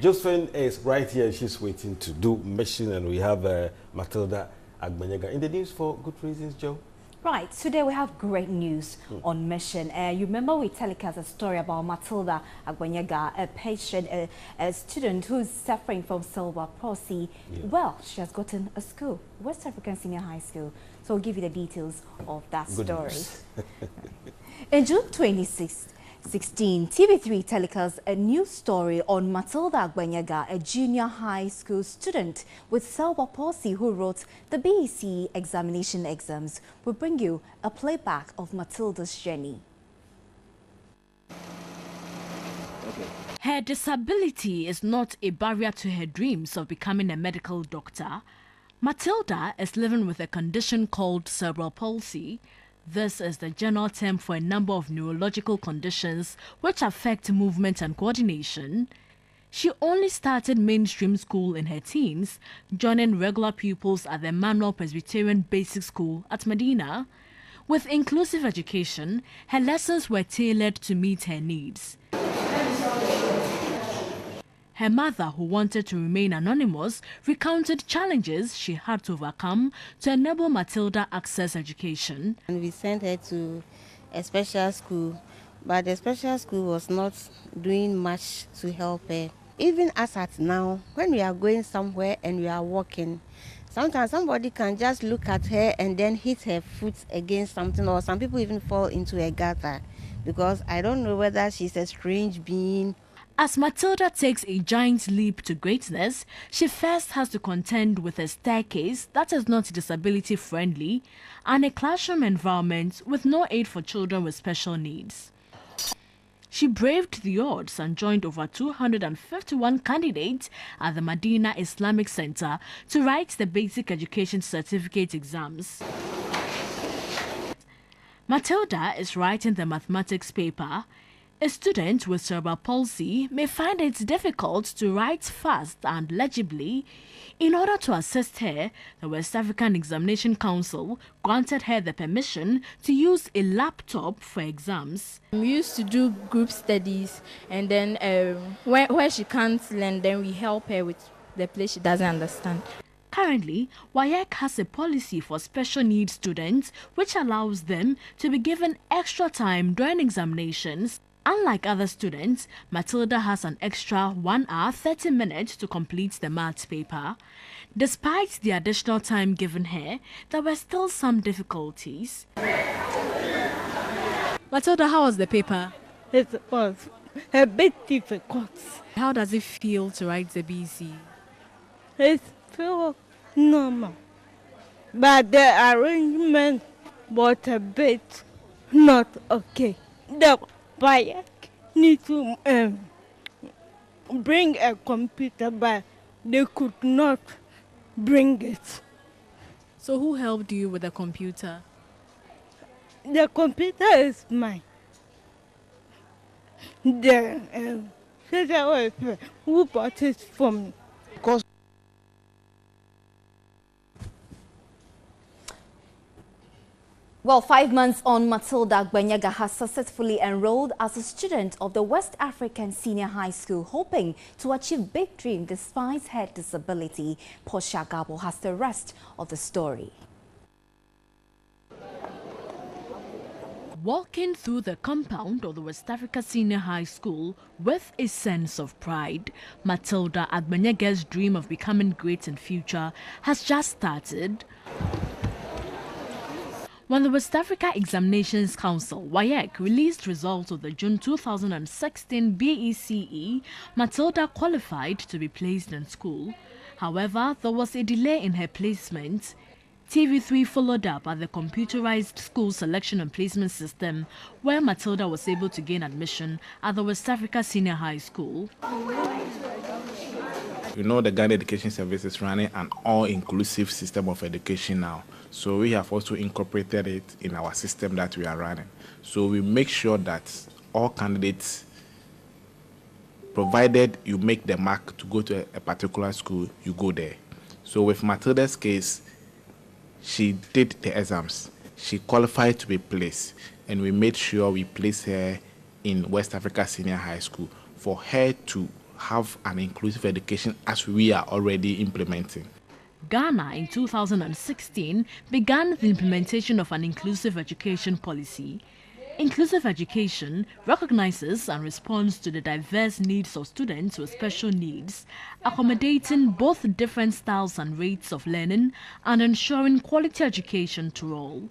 Josephine is right here. She's waiting to do mission, and we have Matilda Agbanyaga in the news for good reasons, Joe. Right, today we have great news on mission. You remember we telecast a story about Matilda Agbanyaga, a patient, a student who's suffering from cerebral palsy. Yeah. Well, she has gotten a school, West African Senior High School. So we'll give you the details of that story. In June 2016, TV3 telecast a new story on Matilda Agbanyaga, a junior high school student with cerebral palsy who wrote the BECE exams. We'll bring you a playback of Matilda's journey. Her disability is not a barrier to her dreams of becoming a medical doctor. Matilda is living with a condition called cerebral palsy. This is the general term for a number of neurological conditions which affect movement and coordination. She only started mainstream school in her teens, joining regular pupils at the Emmanuel Presbyterian Basic School at Medina. With inclusive education, her lessons were tailored to meet her needs. Her mother, who wanted to remain anonymous, recounted challenges she had to overcome to enable Matilda access education. And we sent her to a special school, but the special school was not doing much to help her. Even as at now, when we are going somewhere and we are walking, sometimes somebody can just look at her and then hit her foot against something, or some people even fall into a gutter, because I don't know whether she's a strange being. As Matilda takes a giant leap to greatness, she first has to contend with a staircase that is not disability friendly and a classroom environment with no aid for children with special needs. She braved the odds and joined over 251 candidates at the Medina Islamic Center to write the basic education certificate exams. Matilda is writing the mathematics paper. A student with cerebral palsy may find it difficult to write fast and legibly. In order to assist her, the West African Examination Council granted her the permission to use a laptop for exams. We used to do group studies, and then where she can't learn, then we help her with the place she doesn't understand. Currently, WAEC has a policy for special needs students which allows them to be given extra time during examinations. Unlike other students, Matilda has an extra 1 hour 30 minutes to complete the maths paper. Despite the additional time given her, there were still some difficulties. Matilda, how was the paper? It was a bit difficult. How does it feel to write the BECE? It feels normal, but the arrangement was a bit not okay. The BECE need to bring a computer, but they could not bring it. So who helped you with the computer? The computer is mine. The social welfare who bought it for me. Well, 5 months on, Matilda Agbanyaga has successfully enrolled as a student of the West African Senior High School, hoping to achieve big dreams despite her disability. Portia Gabo has the rest of the story. Walking through the compound of the West Africa Senior High School with a sense of pride, Matilda Agbanyaga's dream of becoming great in future has just started. When the West Africa Examinations Council, WAEC, released results of the June 2016 BECE, Matilda qualified to be placed in school. However, there was a delay in her placement. TV3 followed up at the computerized school selection and placement system, where Matilda was able to gain admission at the West Africa Senior High School. You know, the Ghana Education Service is running an all-inclusive system of education now. So we have also incorporated it in our system that we are running. So we make sure that all candidates, provided you make the mark to go to a particular school, you go there. So with Matilda's case, she did the exams. She qualified to be placed, and we made sure we placed her in West Africa Senior High School for her to have an inclusive education as we are already implementing. Ghana in 2016 began the implementation of an inclusive education policy. Inclusive education recognizes and responds to the diverse needs of students with special needs, accommodating both different styles and rates of learning and ensuring quality education to all.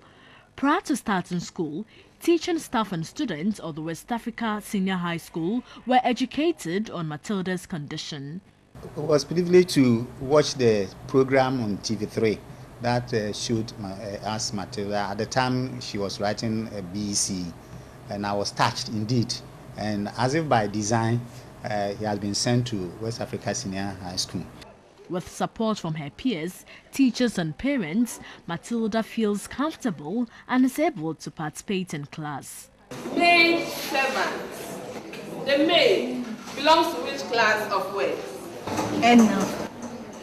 Prior to starting school, teaching staff and students of the West Africa Senior High School were educated on Matilda's condition. I was privileged to watch the program on TV3 that showed us Matilda. At the time, she was writing a BECE, and I was touched indeed. And as if by design, he has been sent to West Africa Senior High School. With support from her peers, teachers and parents, Matilda feels comfortable and is able to participate in class. Maid servants. The maid belongs to which class of words? Enough.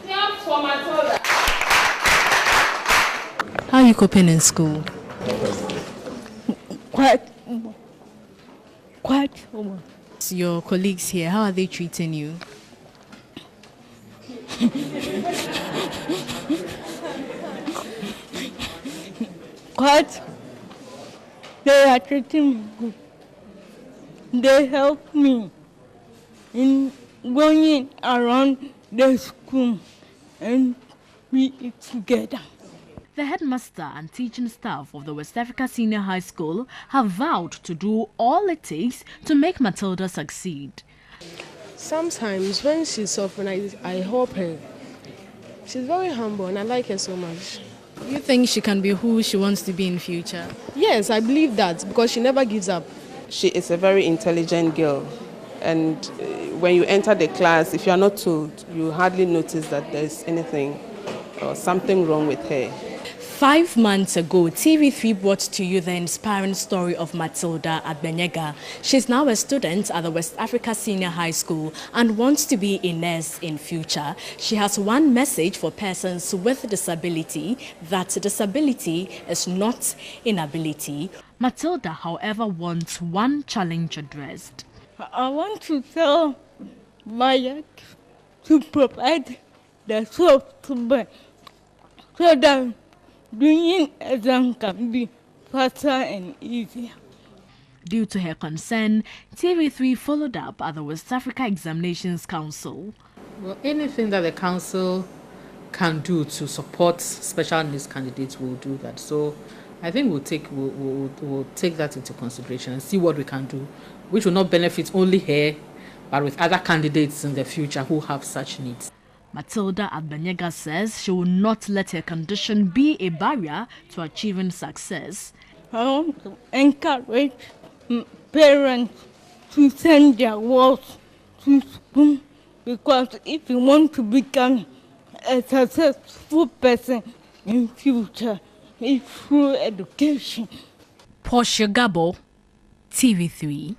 Help for Matilda. How are you coping in school? Quite. Your colleagues here, how are they treating you? Quite. They are treating me good. They help me in going around the school and we eat together. The headmaster and teaching staff of the West Africa Senior High School have vowed to do all it takes to make Matilda succeed. Sometimes when she's suffering, I help her. She's very humble and I like her so much. You think she can be who she wants to be in future? Yes, I believe that because she never gives up. She is a very intelligent girl, and when you enter the class, if you are not told, you hardly notice that there's anything or something wrong with her. 5 months ago, TV3 brought to you the inspiring story of Matilda Agbenyega. She's now a student at the West Africa Senior High School and wants to be a nurse in future. She has one message for persons with disability, that disability is not inability. Matilda, however, wants one challenge addressed. I want to tell Maya to provide the software so that doing exam can be faster and easier. Due to her concern, TV3 followed up at the West Africa Examinations Council. Well, anything that the council can do to support special needs candidates, will do that. So I think we'll take that into consideration and see what we can do, which will not benefit only her, but with other candidates in the future who have such needs. Matilda Agbenyega says she will not let her condition be a barrier to achieving success. I want to encourage parents to send their words to school, because if you want to become a successful person in future, it's through education. Portia Gabo, TV3.